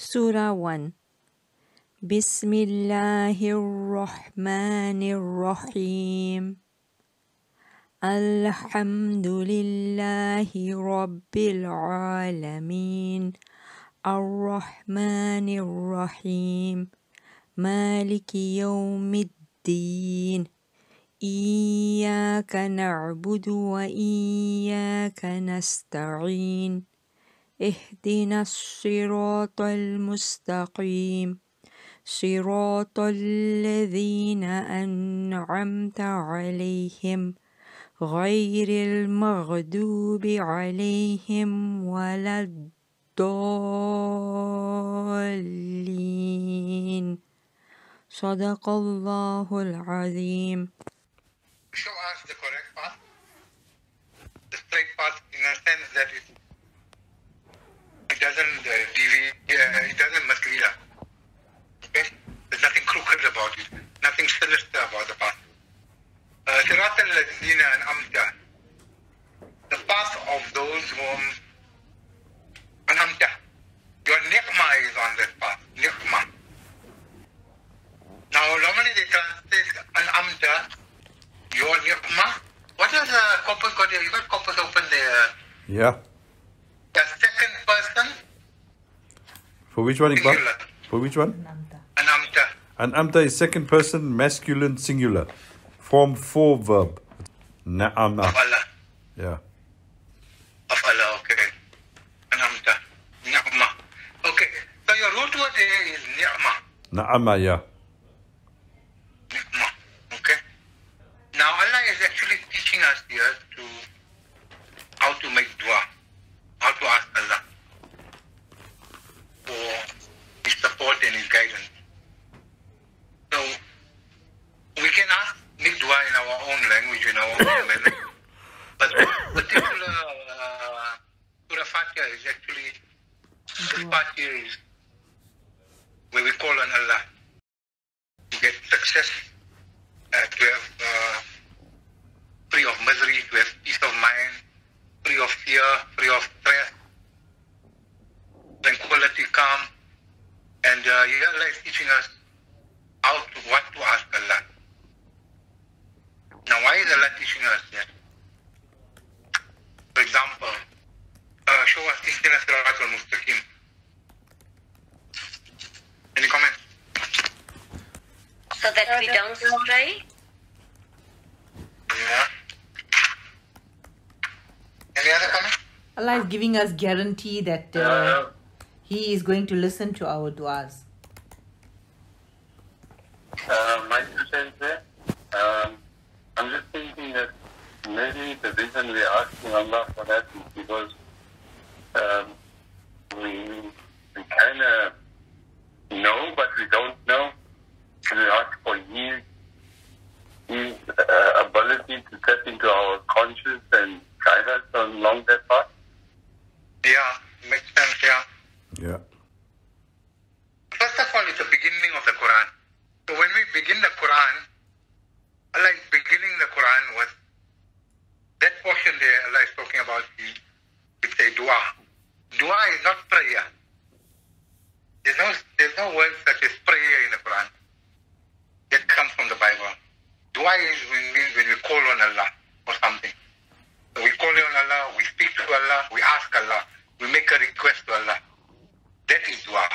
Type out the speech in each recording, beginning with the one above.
Surah 1. Bismillahirrahmanirrahim. Alhamdulillahi Rabbil Alamin. Ar-Rahmanir-Rahim. Maliki Yawmiddin. Iyyaka na'budu wa iyyaka nasta'in. Ihdinas siratal mustaqim. Siratal ladzina an'amta 'alaihim ghairil maghdubi 'alaihim waladdallin. Sadaqallahul azim. Show us the correct path, the straight path, in a sense that it doesn't deviate, it doesn't mislead us. Okay? There's nothing crooked about it, nothing sinister about the path. Sirat al-Ladina an'amta, the path of those whom an'amta, your ni'mah is on that path, ni'mah. Now, normally they translate an'amta, your ni'mah. What is corpus got here? You got corpus open there. Yeah. The second person. For which one, Iqbal? Singular. For which one? An'amta. An'amta is second person, masculine, singular. Form 4 verb. Na'ama. Of Allah. Yeah. Of Allah, okay. An'amta. Ni'mah. Okay. So your root word there is ni'mah. Na'ama, yeah. Ni'mah. Okay. Now Allah is actually teaching us here to how to make dua. How to ask Allah for His support and His guidance. So we can ask, make dua in our own language, in our own language. But this particular Surah FATIHah is actually, this part here is where we call on Allah to get success, to have free of misery, to have peace of mind, free of fear, free of stress, tranquility, calm. And Allah is teaching us what to ask Allah. Now, why is Allah teaching us that? For example, show us Ihdina Siratal Mustaqim. Any comments? So that we don't stray? Yeah. Any other comments? Allah is giving us guarantee that He is going to listen to our du'as. My two cents there. I'm just thinking that maybe the reason we're asking Allah for that is because we kind of know, but we don't know. So we ask for His ability to tap into our conscience and guide us along that path. Yeah, makes sense, yeah. Yeah. First of all, it's the beginning of the Quran. So when we begin the Quran, Allah is beginning the Quran with that portion there. Allah is talking about it's a dua. Dua is not prayer. There's no word such as prayer in the Quran. That comes from the Bible. Dua is when we call on Allah for something. So we call on Allah, we speak to Allah, we ask Allah, we make a request to Allah. That is dua.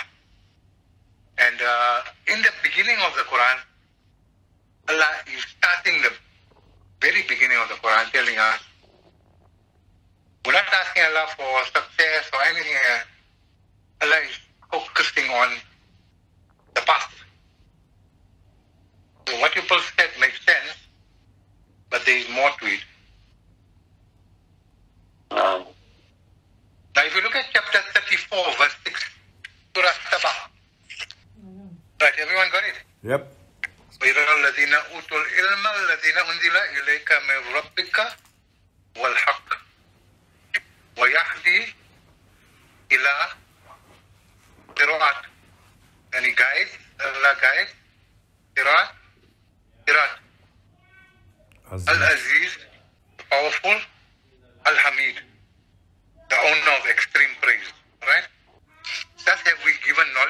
And in the beginning of the Quran, Allah is starting the very beginning of the Quran telling us, we're not asking Allah for success or anything. Allah is focusing on the past. So what you said makes sense, but there is more to it. Now if you look at chapter 34, verse 6, Surah Sabah. Right, everyone got it? Yep. وَيَرَى الَّذِينَ أُوتُوا الْعِلْمَ الَّذِينَ أُنزِلَ إِلَيْكَ مِنْ رَبِّكَ وَالْحَقِّ وَيَهْدِي إِلَى صِرَاطٍ. And He guides, Allah guides, Sirat, Al-Aziz, powerful, Al-Hamid, the owner of extreme praise. Right? Thus have we given knowledge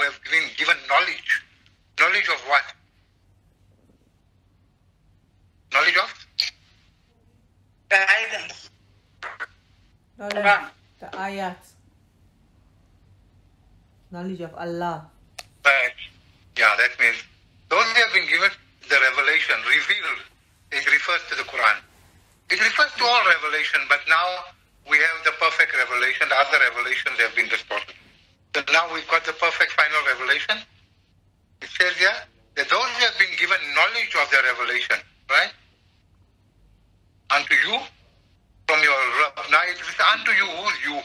who have been given knowledge. Knowledge of what? Knowledge of? Guidance. Knowledge, the ayats. Knowledge of Allah. Right. Yeah, that means those who have been given the revelation, revealed, it refers to the Quran. It refers to all revelation, but now we have the perfect revelation. The other revelations have been distorted. So now we've got the perfect final revelation. It says here that those who have been given knowledge of the revelation, right? Unto you, from your Rabb. Now it is unto you, who's you?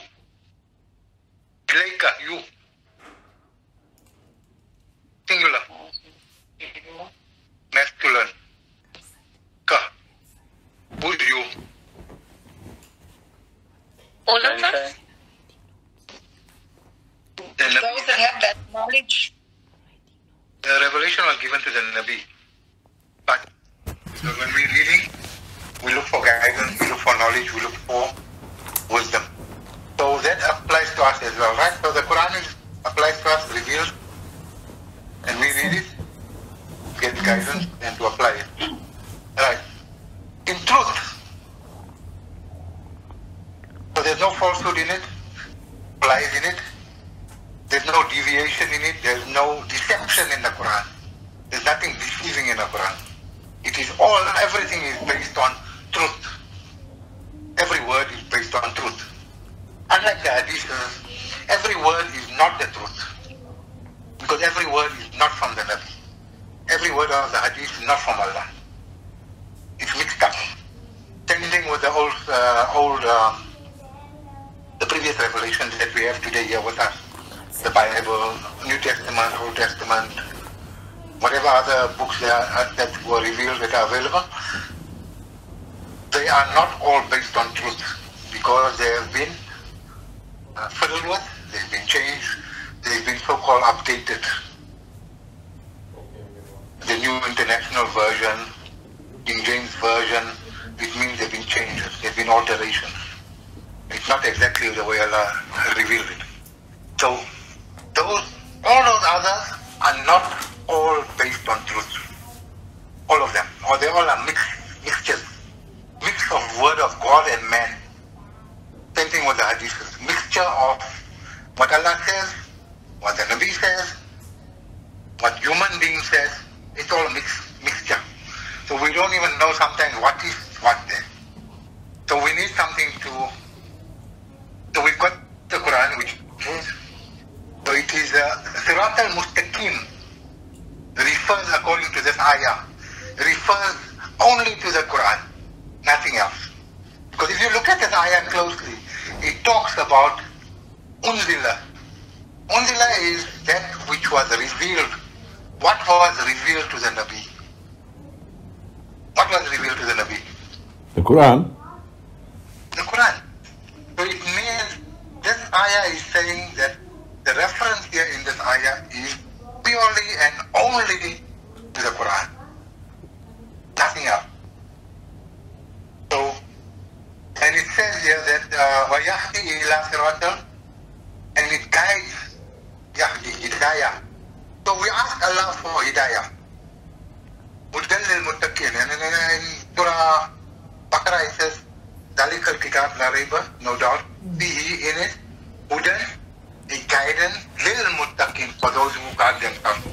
Ilayka, you. Singular. Masculine. Ka. Who's you? All of us, The those that have that knowledge. The revelation was given to the Nabi. But so when we're reading, we look for guidance, we look for knowledge, we look for wisdom. So that applies to us as well, right? So the Quran applies to us, revealed, and we read it, get guidance, and to apply it. Right. In truth, so there's no falsehood in it, lies in it, there's no deviation in it, there's no deception in the Quran. There's nothing deceiving in the Quran. It is all, everything is based on truth. Every word is based on truth. Unlike the hadiths, every word is not the truth. Because every word is not from the Nabi. Every word of the hadith is not from Allah. It's mixed up. Same thing with the the previous revelations that we have today here with us. The Bible, New Testament, Old Testament, whatever other books that were revealed that are available, they are not all based on truth because they have been fiddled with, they've been changed, they've been so-called updated. The New International Version, King James Version, it means they've been changes, they've been alterations. It's not exactly the way Allah revealed it. So, all those others are not all based on truth. All of them. Or they all are mixtures. Mix of word of God and man. Same thing with the hadiths. Mixture of what Allah says, what the Nabi says, what human being says. It's all mixture. So we don't even know sometimes what is what there. So we need something to... So we've got the Quran, which is... So it is Sirat al-Mustaqim refers, according to this ayah, refers only to the Quran, nothing else. Because if you look at this ayah closely, it talks about Unzila. Unzila is that which was revealed. What was revealed to the Nabi? What was revealed to the Nabi? The Quran. The Quran. So it means this ayah is saying that the reference here in this ayah is purely and only to the Quran. Nothing else. So, and it says here that وَيَهْدِي إِلَىٰ صِرَاطٍ, and it guides, Yahdi, Hidayah. So we ask Allah for Hidayah. Hudan lil-muttaqin. And in Surah Baqarah it says, ذَلِكَ الْكِتَابُ لَا رَيْبَ, no doubt, فِيهِ, in it, Hudan, a guidance lil-muttaqin, for those who guard themselves.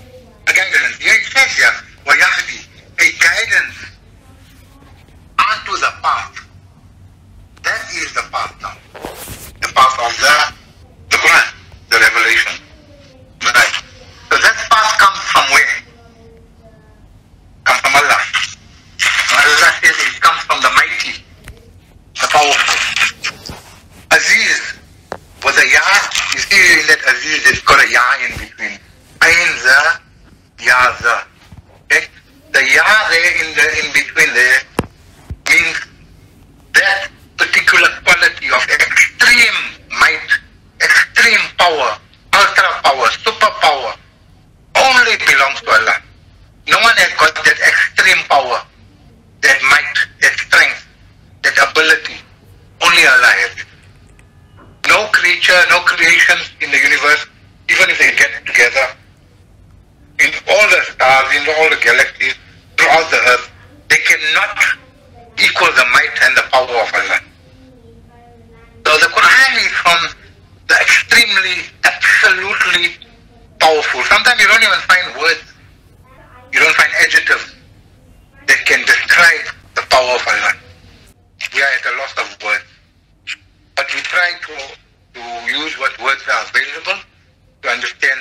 A guidance. Here it says here, وَيَهْدِي, a guidance onto the path. That is the path now. The path of the Quran, the revelation. Right. So that path comes from where? Comes from Allah. Allah says it comes from the mighty, the powerful. Aziz was a ya. You see in that Aziz, it's got a ya in between. Ain za, ya za. Okay? The ya there in between there means that particular quality of extreme might, extreme power, ultra power, super power, only belongs to Allah. No one has got that extreme power, that might, that strength, that ability. Only Allah has it. No creature, no creations in the universe, even if they get together, in all the galaxies, throughout the earth, they cannot equal the might and the power of Allah. So the Quran is from the extremely, absolutely powerful. Sometimes you don't even find words, you don't find adjectives that can describe the power of Allah. We are at a loss of words. But we try to use what words are available to understand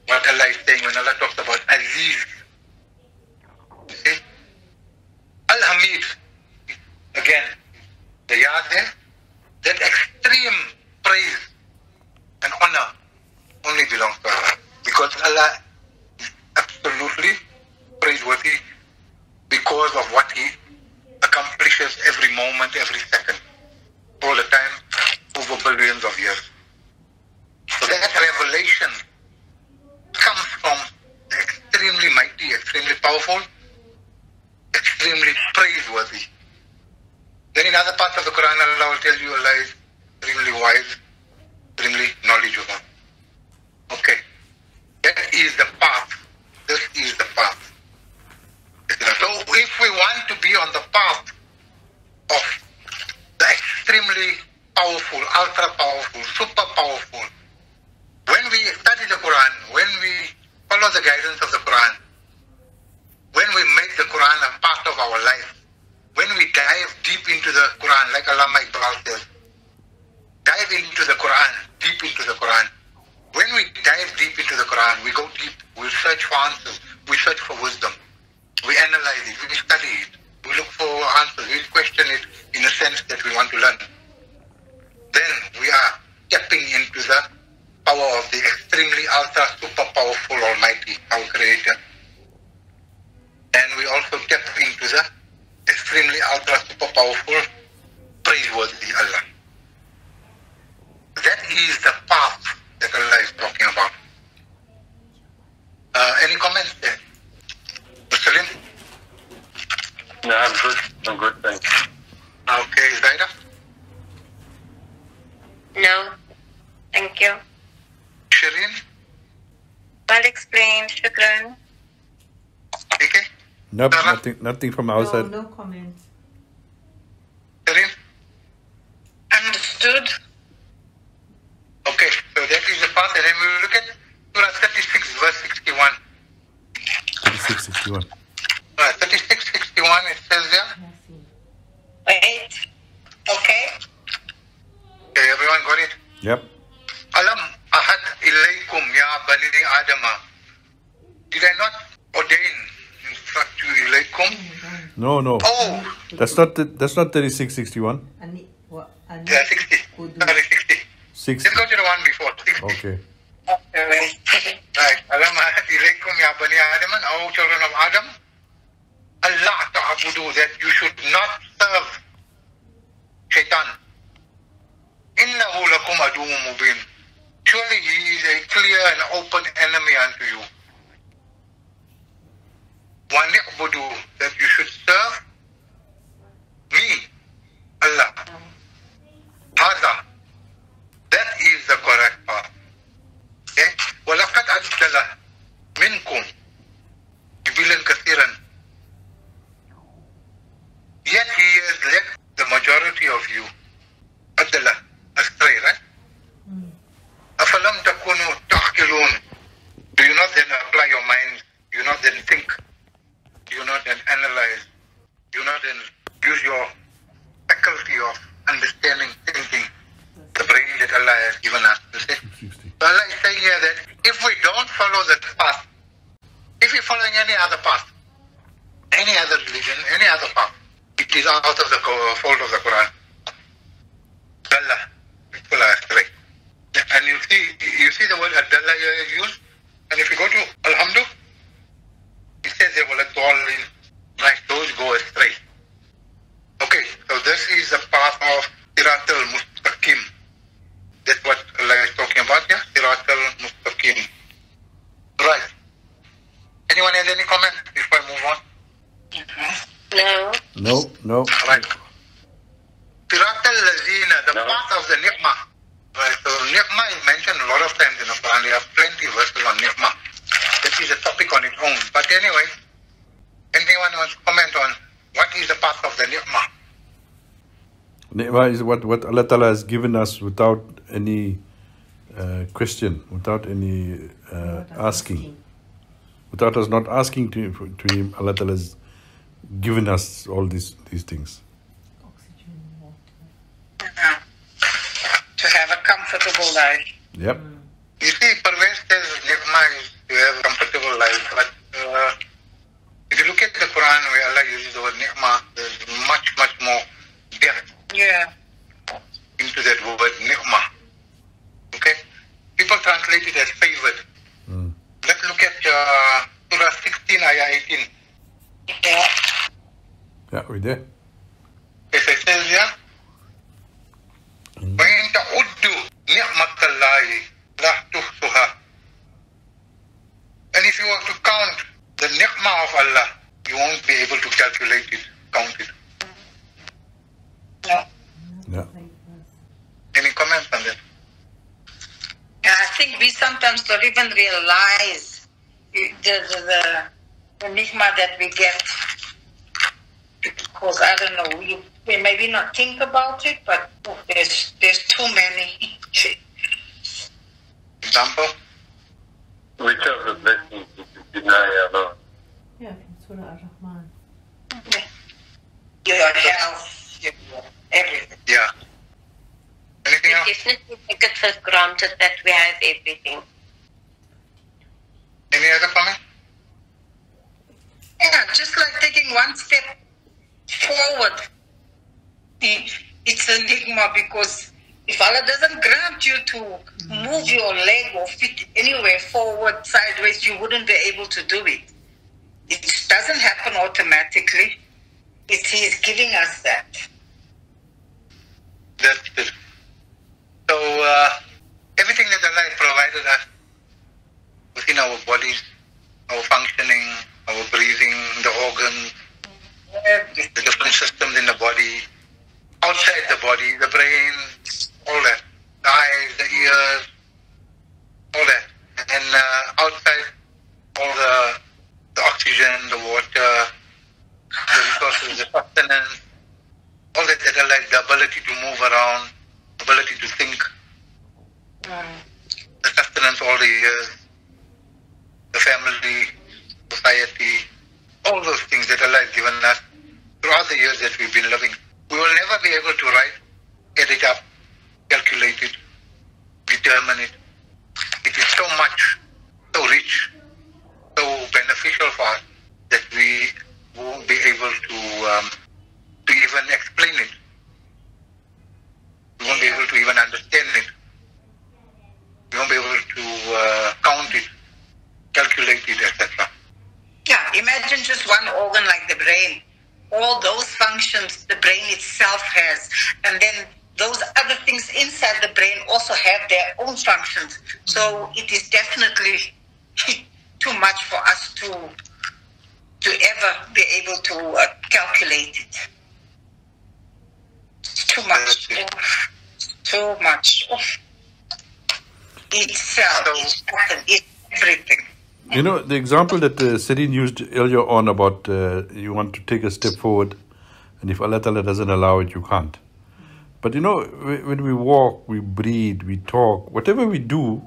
what Allah is saying when Allah talks about Aziz. Okay? Al-Hamid, again, the yard there, that extreme praise and honor only belongs to Allah. Because Allah is absolutely praiseworthy because of what He accomplishes every moment, every second, all the time, over billions of years. So that revelation comes from the extremely mighty, extremely powerful, extremely praiseworthy. Then in other parts of the Quran, Allah will tell you Allah is extremely wise, extremely knowledgeable. Okay. That is the path. This is the path. So if we want to be on the path of the extremely powerful, ultra powerful, super powerful, when we study the Quran, when we follow the guidance of the Quran, when we make the Quran a part of our life, when we dive deep into the Quran, like Br Iqbal says, dive into the Quran, deep into the Quran. When we dive deep into the Quran, we go deep, we search for answers, we search for wisdom, we analyze it, we study it, we look for answers, we question it in a sense that we want to learn. Then we are tapping into the power of the extremely ultra super powerful Almighty, our Creator. And we also tap into the extremely ultra super powerful, praiseworthy Allah. That is the path that Allah is talking about. Any comments there? Muslim? No, I'm good. I'm good, thanks. Okay, Zaida? No. Thank you. Shireen? Well explained. Shukran. Okay? Nope, Sarah? nothing from our side. No comments. Shireen? Understood. Okay, so that is the path, and then we will look at Surah 36, verse 61. 661. 36, 61, it says there. Wait. Okay. Okay, everyone got it? Yep. Alam ahad ilaykum ya bani Adama. Did I not ordain, instruct you ilaykum? No. Oh, That's not 3661. yeah, 60. Sorry, 60. 60. Let's go to the one before. 60. Okay. Right. Alam ahad ilaykum ya bani Adam, O children of Adam. Allah ta'abudu, that you should not serve Shaitan. Innahu lakum aduwwun mubin. Surely he is a clear and open enemy unto you. Wa ni'budu, that you should serve me, Allah. Hada, that is the correct path. Okay? وَلَقَدْ أَدْخَلَ مِنْكُمْ جِبِلًا كَثِيرًا. Yet he has left the majority of you adala, astray, right? أَفَلَمْ تَكُونُوا تَعْقِلُونَ. Do you not then apply your mind? Do you not then think? Do you not then analyze? Do you not then use your faculty of understanding, thinking, the brain that Allah has given us? You see? So Allah is saying here that if we don't follow that path, if we're following any other path, any other religion, any other path, it is out of the fold of the Quran. Dalla, people are astray. And you see the word Adalla here is used. And if you go to Alhamdu, it says they will all in, like those go astray. Okay, so this is the path of Sirat al-Mustaqim. That's what Allah is talking about here, Sirat al-Mustaqim. Right. Anyone has any comment before I move on? No. No. Right. Sirat al-Lazina, the path of the ni'mah. Right, so ni'mah is mentioned a lot of times in the Quran. There are plenty of verses on ni'mah. That is a topic on its own. But But anyway, anyone wants to comment on what is the path of the ni'mah? Ni'mah is what Allah Ta'ala has given us without any question, without any asking. Without us not asking to Him, Allah Ta'ala has given us all these things. Oxygen, water. To have a comfortable life. Yep. You see, Parvez says ni'mah is to have a comfortable life, but if you look at the Quran where Allah uses the word ni'mah, there's much, much more depth Yeah. into that word ni'mah. Okay? People translate it as favored. Let's look at Surah 16, Ayah 18. Yeah. Yeah, we there. Yes, it says here, وَإِن تَعُدُّوا نِعْمَةَ اللَّهِ لَا تُحْصُوهَا. And if you were to count the ni'mah of Allah, you won't be able to calculate it, count it. No. Yeah. Any comments on that? Yeah, I think we sometimes don't even realize the ni'mah that we get. Because, I don't know, we maybe not think about it, but there's too many. Example? Which of the blessings did you deny Allah? Yeah, from Surah Ar-Rahman. Your health, everything. Yeah. Anything We else? definitely take it for granted that we have everything. Any other comment? Yeah, just like taking one step forward. It's a enigma because if Allah doesn't grant you to move your leg or feet anywhere forward, sideways, you wouldn't be able to do it. It doesn't happen automatically. He is giving us that. That's it. So, everything that Allah has provided us within our bodies, our functioning, our breathing, the organs, the different systems in the body, outside the body, the brain, all that, the eyes, the ears, all that, and outside all the oxygen, the water, the resources, the sustenance, all that Allah has the ability to move around, ability to think, the sustenance all the years, the family, society, all those things that Allah has given us throughout the years that we've been living. We will never be able to write, add it up, calculate it, determine it. It is so much, so rich, so beneficial for us that we won't be able to even explain it. We won't be able to even understand it. We won't be able to count it, calculate it, etc. Yeah, imagine just one organ like the brain. All those functions the brain itself has, and then those other things inside the brain also have their own functions. So it is definitely too much for us to ever be able to calculate it. It's too much. Too much. Itself, it's everything. You know, the example that Serene used earlier on about you want to take a step forward, and if Allah Ta'ala doesn't allow it, you can't. But you know, when we walk, we breathe, we talk, whatever we do,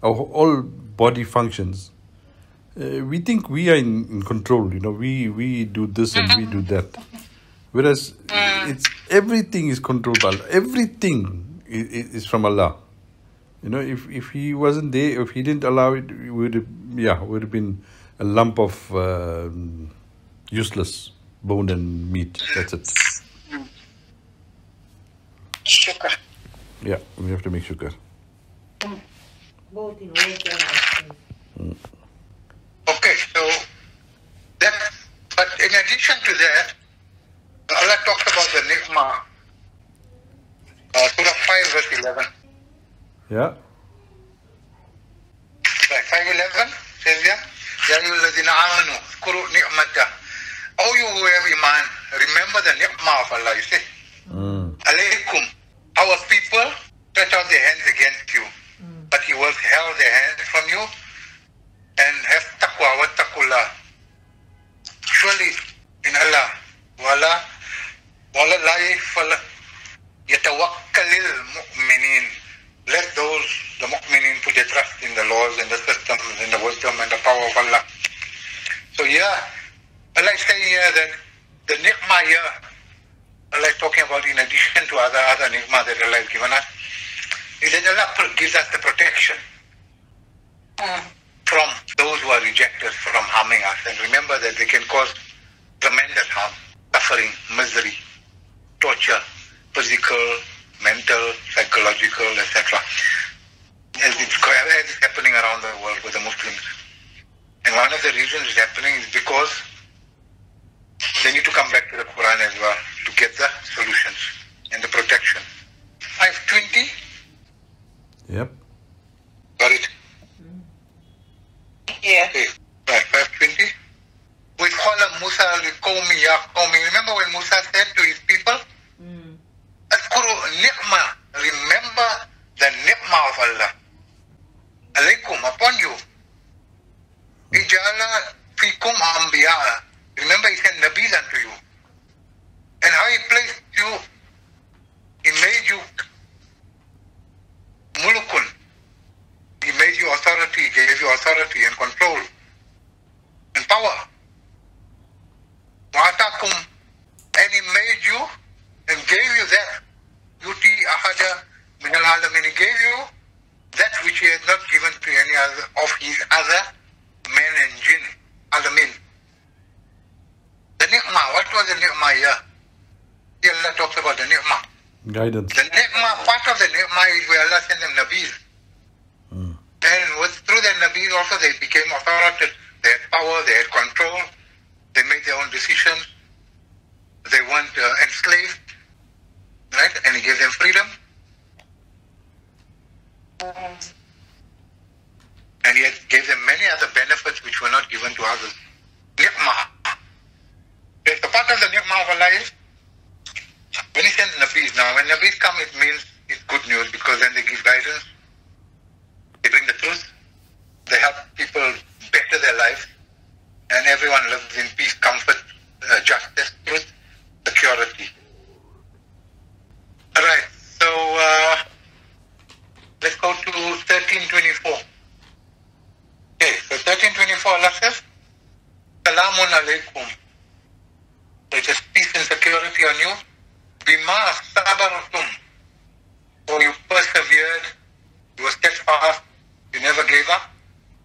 our whole body functions, we think we are in control. You know, we do this and we do that. Whereas everything is controlled by Allah. Everything is from Allah. You know, if He wasn't there, if He didn't allow it, it would have been a lump of useless bone and meat. That's it. Sugar. Yeah, we have to make shukr. Both in water and oxygen. Okay, so but in addition to that, Allah talked about the ni'mah. Surah 5 verse 11. Yeah. Right, 5:11 says here, Ya ayyuhalladhina amanu, zkuru ni'mata. Oh, you who have iman, remember the ni'mah of Allah, you see. Alaykum, our people stretch out their hands against you, but He will held their hands from you and have taqwa wa taqullah. the power of Allah. So Allah is saying here that the ni'mah here, Allah is talking about in addition to other ni'mah that Allah has given us, is that Allah gives us the protection from those who are rejected from harming us. And remember that they can cause tremendous harm, suffering, misery, torture, physical, mental, psychological, etc. As it's happening around the world with the Muslims. And one of the reasons it's happening is because they need to come back to the Quran as well to get the solutions and the protection. Ayah 20. Yep. Got it? Yeah. Okay. Right, verse 20. We call Musa liqawmi ya qawmi. Remember when Musa said to his people, Azkuru ni'mah. Remember the ni'mah of Allah. Alaykum, upon you. Ijala fikum anbiya. Remember he sent Nabis unto you. And how he placed you, he made you mulukun. He made you authority, gave you authority and control and power. Wa'atakum, and he made you and gave you that. Yuti ahada min al-alamin. He gave you that which he has not given to any other of his other men and jinn. Alamin. The ni'mah, what was the ni'mah here? Here Allah talks about the ni'mah. Guidance. The ni'mah, part of the ni'mah is where Allah sent them Nabis. And through their Nabis also they became authoritative. They had power, they had control, they made their own decisions. They weren't enslaved, right? And he gave them freedom. And he gave them many other benefits which were not given to others. Ni'mah. Okay, so part of the ni'mah of Allah is when he sends Nabis. Now when Nabis come, it means it's good news because then they give guidance. They bring the truth. They help people better their lives. And everyone lives in peace, comfort, justice, truth, security. Alright, so let's go to 1324. Okay, so 1324 Allah says, Salamun alaykum. So it is peace and security on you. Bima sabartum. So you persevered, you were steadfast, you never gave up.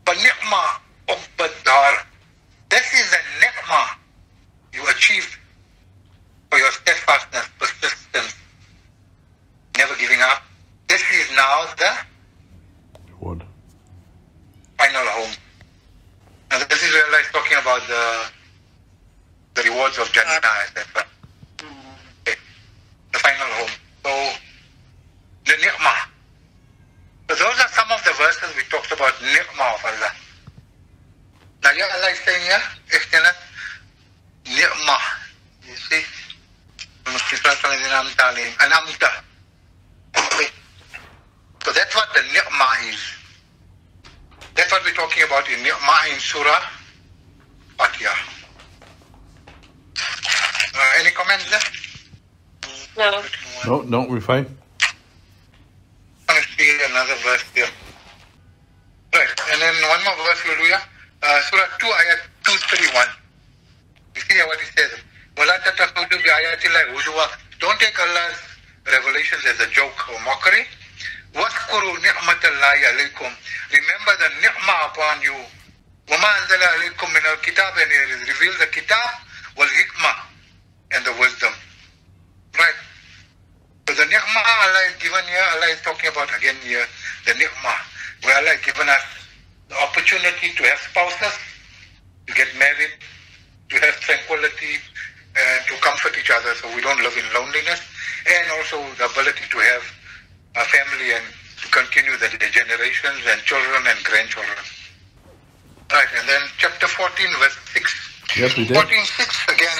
But ni'mah ubbad. This is a ni'mah you achieved for your steadfastness, persistence, never giving up. This is now the What? final home. Now this is where Allah is talking about the rewards of Jannah, etc. Okay. The final home. So the ni'mah. So those are some of the verses we talked about ni'mah of Allah. Now here Allah is saying here, ihtina ni'mah. You see? Anamta. Okay. So that's what the ni'mah is. That's what we're talking about in ni'mah in Surah FATIHah. Any comments there? No. No, we're fine. I want to see another verse here. Right, and then one more verse we'll do here. Surah 2, ayat 231. You see what it says? وَلَا تَتَخُذُوا بِآيَاتِ اللَّهِ هُزُوًا. Don't take Allah's revelations as a joke or mockery. وَاذْكُرُوا نِعْمَةَ اللَّهِ عَلَيْكُمْ. Remember the ni'mah upon you. وَمَا أَنزَلَ عَلَيْكُمْ مِنَ الْكِتَابِ. And it is revealed the kitab wal-hikmah and the wisdom. Right? So the ni'mah Allah is given here, Allah is talking about again here, the ni'mah, where Allah has given us the opportunity to have spouses, to get married, to have tranquility, and to comfort each other so we don't live in loneliness, and also the ability to have a family and to continue the generations and children and grandchildren. Right, and then chapter 14, verse 6. Yes, we did. 14:6 again,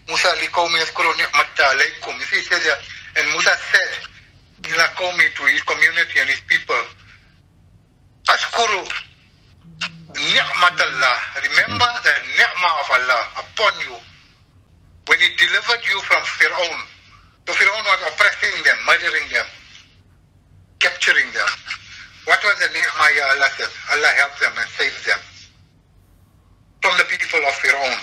Musa liqawmi yazkuru ni'mata alaykum. You see, it says here, and Musa said, ila qawmi, to his community and his people, Ashkuru ni'matallah. Remember the ni'mah of Allah upon you when He delivered you from Fir'aun. So Fir'aun was oppressing them, murdering them, capturing them. What was the ni'mah, ya Allah says? Allah helps them and saves them from the people of Fir'aun.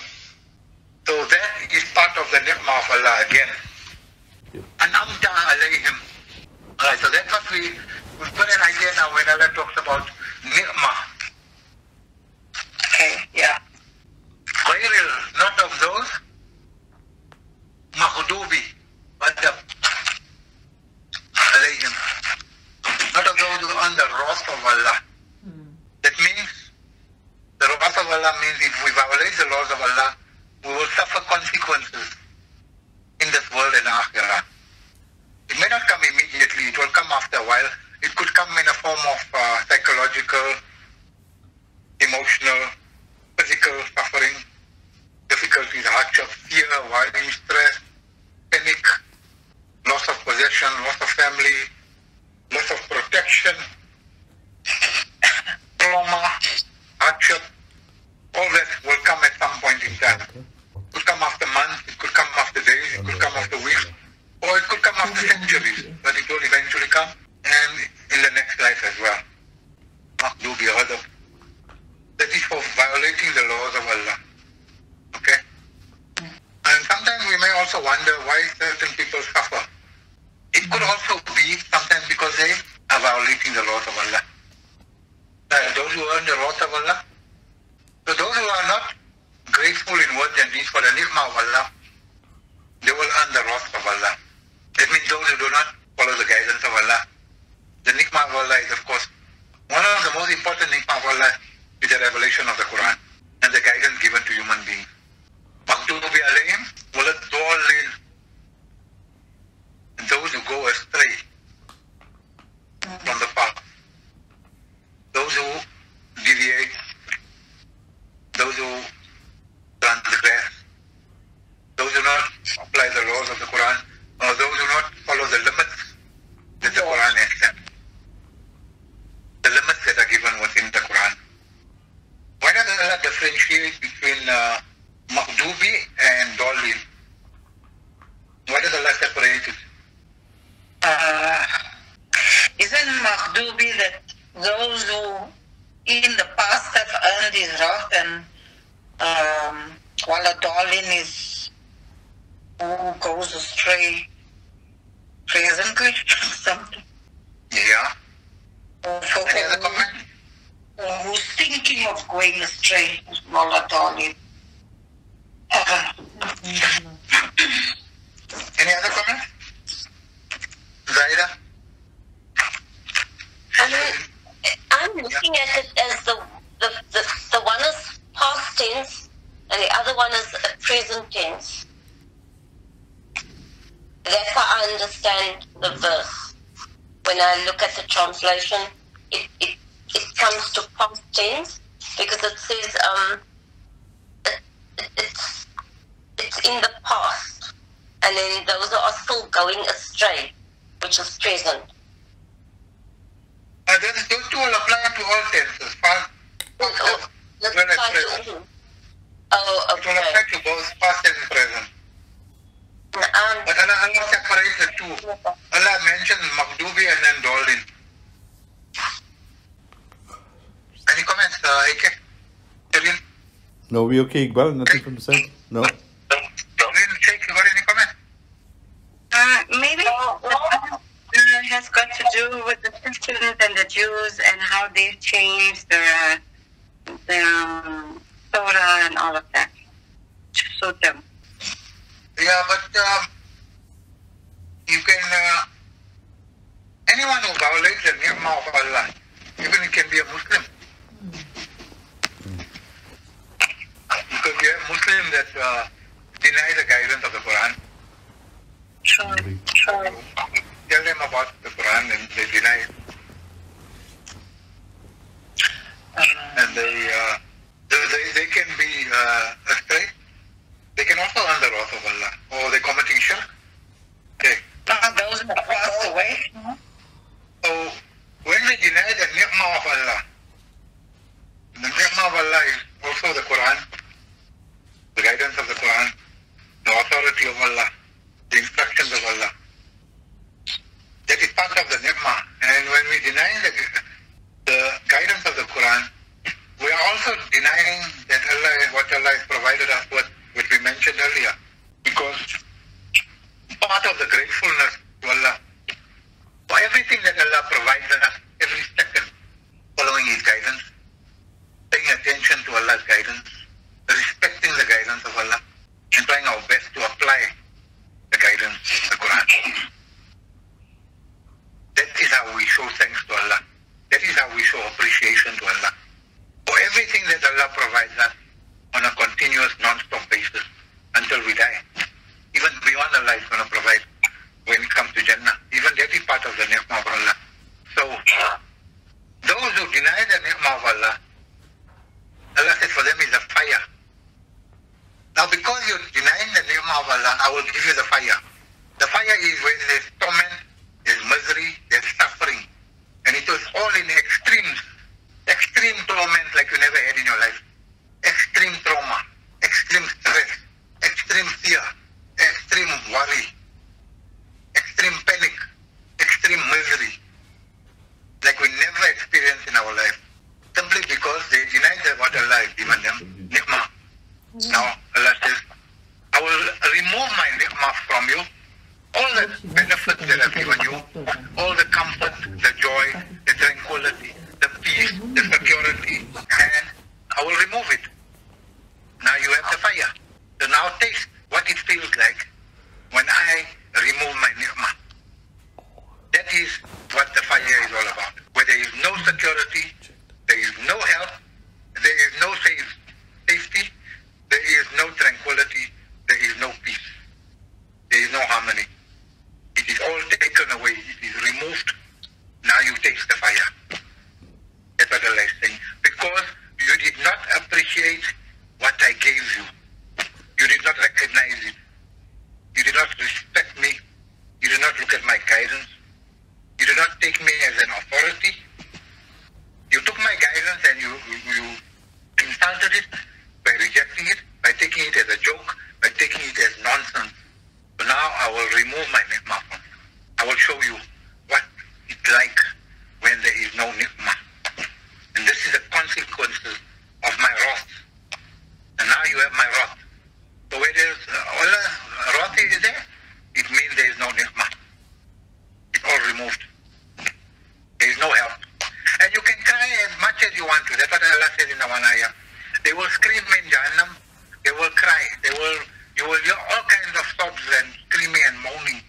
So that is part of the ni'mah of Allah again. An'amta alayhim. Alright, so that's what we put an idea now when Allah talks about ni'mah. Okay, yeah. Ghayril, not of those, maghdubi, adab, alayhim. Not of those who are on the wrath of Allah. That means, the wrath of Allah means if we violate the laws of Allah, we will suffer consequences in this world and akhirah. It may not come immediately, it will come after a while. It could come in a form of psychological, emotional, physical suffering, difficulties, hardship, fear, worry, stress, panic, loss of possession, loss of family, loss of protection, trauma, hardship. All that will come at some point in time. It could come after months, it could come after days, it could come after weeks, or it could come after centuries, but it will eventually come, and in the next life as well. Maghdubi adab. That is for violating the laws of Allah. Okay? And sometimes we may also wonder why certain people suffer. It could also be sometimes because they are violating the laws of Allah. Those who earn the wrath of Allah. So those who are not grateful in words and deeds for the ni'mah of Allah, they will earn the wrath of Allah. That means those who do not follow the guidance of Allah. The ni'mah of Allah is, of course, one of the most important ni'mah of Allah is the revelation of the Quran and the guidance given to human beings. Maghdubi alayhim waladhdallin. Those who go astray from the path. Those who deviate. Those who transgress. Those who not apply the laws of the Quran, or those who not follow the limits that the Quran has set. The limits that are given within the Quran. Why does Allah differentiate between maghdubi and dallin? Why does Allah separate it? Isn't maghdubi that those who in the past have earned his wrath, and while a darling is who goes astray presently? Something. Yeah. Any other Or comment? who's thinking of going astray, while a darling. Any other comment? Zaida? I'm looking at it as the one is past tense and the other one is present tense. That's how I understand the verse. When I look at the translation, it comes to past tense because it says it's in the past, and then those who are still going astray, which is present. Those two will apply to all tenses. Past, Let's well as try present. to. Oh, It will apply okay. to both past and present. But Allah separates the two. Allah mentions maghdubi and then dallin. Any comments, AK? Tareen? No, we okay, Iqbal? Nothing from the side? No? Tareen, Sheikh, you got any comment? Maybe has got to do with the Christians and the Jews and how they've changed their SURA and all of that to suit them. Yeah, but you can, anyone who violates the ni'mah of Allah, even it can be a Muslim. Because you have Muslims that deny the guidance of the Quran. Sure. Tell them about the Quran and they deny it. And they can be astray. They can also earn the wrath of Allah. Or they're committing shirk. Okay. Those who passed away. So when we deny the ni'mah of Allah, the ni'mah of Allah is also the Quran, the guidance of the Quran, the authority of Allah, the instructions of Allah. That is part of the ni'mah. And when we deny also denying that what Allah has provided us with, which we mentioned earlier. Because part of the gratefulness to Allah for everything that Allah provides us every second, following His guidance, paying attention to Allah's guidance, respecting the guidance of Allah, and trying our best to apply the guidance of the Quran. That is how we show thanks to Allah. That is how we show appreciation to Allah for everything that Allah provides us on a continuous, non-stop basis until we die. Even beyond Allah is going to provide when it comes to Jannah. Even that is part of the ni'mah of Allah. So, those who deny the ni'mah of Allah, Allah said for them is a fire. Now because you're denying the ni'mah of Allah, I will give you the fire. The fire is where there's torment, there's misery, there's suffering. And it was all in extremes. Extreme torment like you never had in your life. Extreme trauma, extreme stress, extreme fear, extreme worry, extreme panic, extreme misery, like we never experienced in our life, simply because they denied that what Allah has given them, ni'mah. Now Allah says, I will remove my ni'mah from you, all the benefits that I've given you, all the comfort, the joy, the tranquility, the peace, the security, and I will remove it. Now you have the fire. So now taste what it feels like when I remove my ni'mah. That is what the fire is all about. Where there is no security, there is no help, there is no safety, there is no tranquility, there is no peace, there is no harmony. It is all taken away, it is removed. Now you taste the fire. That's what Allah is saying. Because you did not appreciate what I gave you. You did not recognize it. You did not respect me. You did not look at my guidance. You did not take me as an authority. You took my guidance and you insulted it by rejecting it, by taking it as a joke, by taking it as nonsense. So now I will remove my ni'mah from you. I will show you what it's like when there is no ni'mah. And this is the consequences of my wrath. And now you have my wrath. So where there's Allah, wrath is there, it means there is no ni'mah. It's all removed. There is no help. And you can cry as much as you want to. That's what Allah says in the one ayah. They will scream in Jahannam. They will cry. You will hear all kinds of sobs and screaming and moaning.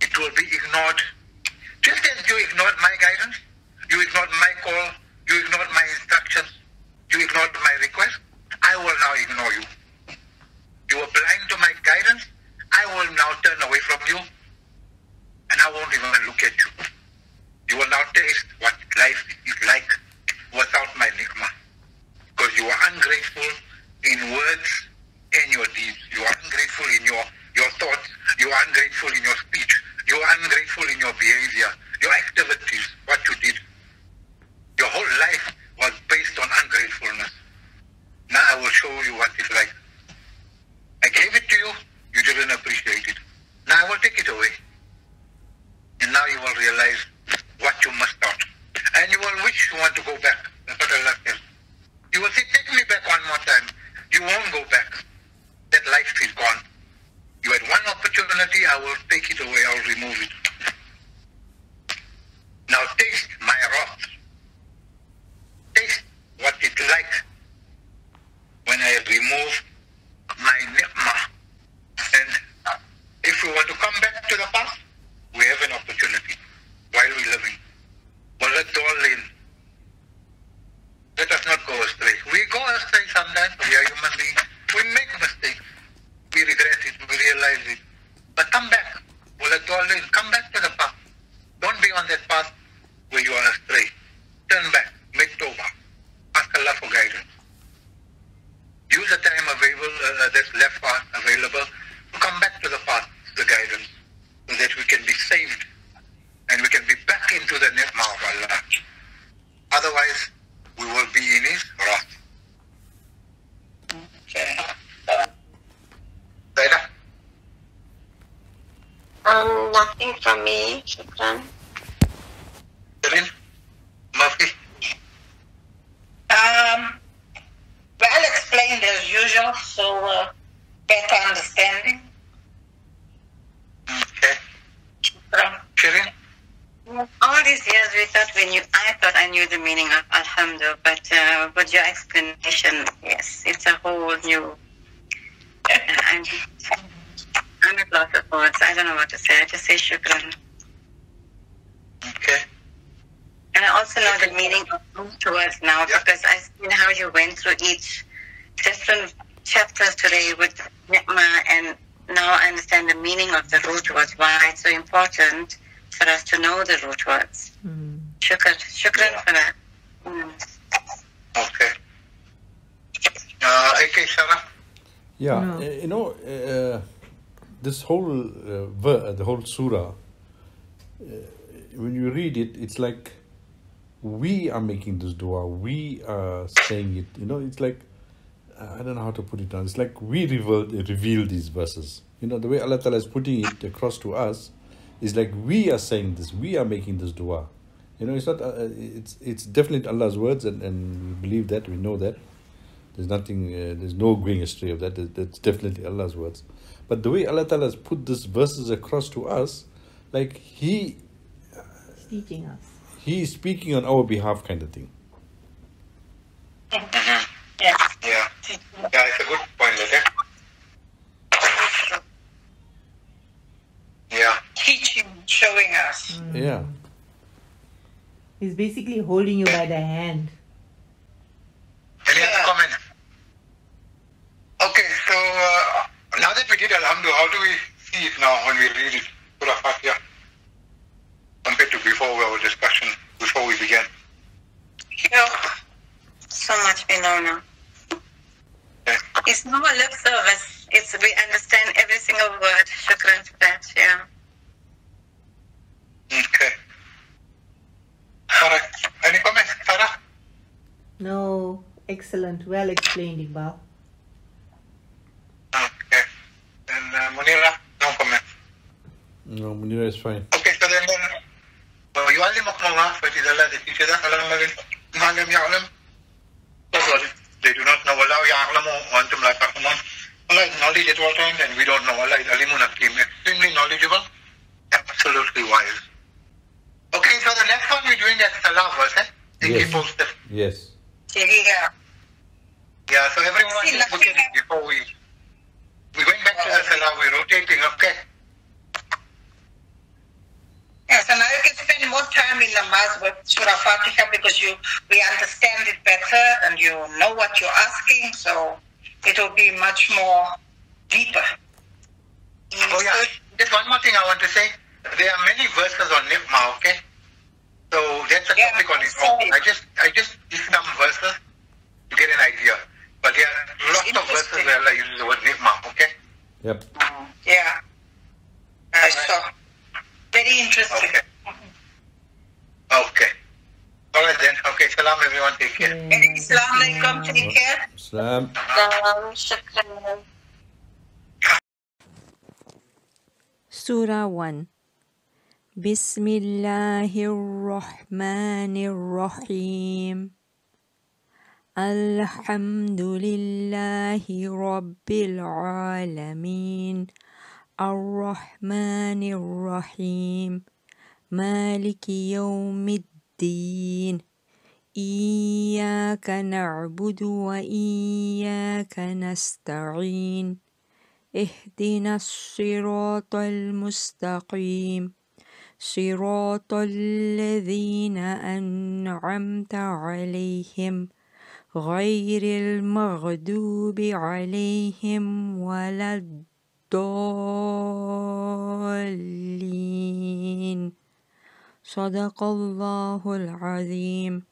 It will be ignored. Just as you ignored my guidance, you ignored my call, you ignored my instructions, you ignored my request, I will now ignore you. You were blind to my guidance, I will now turn away from you, and I won't even look at you. You will now taste what life is like without my ni'mah. Because you are ungrateful in words and your deeds. You are ungrateful in your thoughts. You are ungrateful in your speech. You are ungrateful in your behavior, your activities, what you did. Your whole life was based on ungratefulness. Now I will show you what it's like. I gave it to you, you didn't appreciate it. Now I will take it away. And now you will realize what you missed out. And you will wish you want to go back. That's what Allah says. You will say, take me back one more time. You won't go back. That life is gone. You had one opportunity, I will take it away, I will remove it. Now taste my wrath. Taste what it's like when I remove my ni'mah. And if we want to come back to the past, we have an opportunity while we're living. Well, let's all in. Let us not go astray. We go astray sometimes, we are human beings. We make mistakes. We regret it, we realize it. But come back. Well, let's all in. Come back to the path. Don't be on that path where you are astray. Turn back. Make tawbah. Ask Allah for guidance. Use the time available, that's left available, to come back to the path, the guidance, so that we can be saved and we can be back into the ni'mah of Allah. Otherwise, we will be in His wrath. Okay. Nothing from me, Shukran. Murphy? usual, so better understanding. Okay. Shukran. Shirin? All these years I thought I knew the meaning of Alhamdulillah, but with your explanation, yes, it's a whole new. I'm at loss of words. I don't know what to say. I just say shukran. Okay. And I also know the meaning of root words now because I've seen how you went through each different chapters today with ni'ma, and now I understand the meaning of the root words, why it's so important for us to know the root words. Shukran for that. Okay. Okay, Sarah? Yeah, this whole the whole surah, when you read it, it's like we are making this dua, we are saying it. It's like, I don't know how to put it down. It's like we reveal these verses. The way Allah Ta'ala is putting it across to us is like we are saying this, we are making this dua. It's not. It's definitely Allah's words, and we believe that, we know that. There's nothing. There's no going astray of that. That's definitely Allah's words. But the way Allah Ta'ala has put these verses across to us, like He teaching us. He is speaking on our behalf, kind of thing. Yeah. Yeah, it's a good point, okay? Yeah. Teaching, showing us. Yeah. He's basically holding you by the hand. Any other comments? Okay, so now that we did Alhamdulillah, how do we see it now when we read it, Surah Fatihah, compared to before our discussion, before we began? So much we know now. Okay. It's no lip service. We understand every single word. Shukran for that, yeah. Okay. Alright. Any comments, Sarah? No, excellent. Well explained, Iqbal. Okay. And Munira, no comment. No, Munira is fine. Okay, so then يعلمكم الله فإذا الله the teacher that ما لم يعلم. They do not know. Allah يعلم وأنتم لا تعلمون. Allah is knowledge at all times, and we don't know. Allah is alimun hakim, extremely knowledgeable, absolutely wise. Okay, so the next one we're doing that salah verse, Yes. Posted. Yes. Yeah. Yeah, so everyone just look at it before we're going back to the salah, we're rotating, okay? Yeah, so now you can spend more time in namaz with Surah Fatiha because we understand it better and you know what you're asking, so it will be much more deeper. Oh yeah, just one more thing I want to say. There are many verses on Ni'mah, okay? So that's a topic on its own. I just give some verses to get an idea. But there are lots of verses where Allah uses the word Ni'mah, okay? Yep. Yeah. I saw. Very interesting. Okay. Okay. All right then. Okay. Salam everyone. Take care. Assalamu alaikum. Take care. Salam. Shukran. Surah 1. Bismillahir Rahmanir Rahim. Alhamdulillahi Rabbil Alameen. الرحمن الرحيم مالك يوم الدين إياك نعبد وإياك نستعين اهدنا الصراط المستقيم صراط الذين أنعمت عليهم غير المغضوب عليهم ولا الضالين صدق الله العظيم.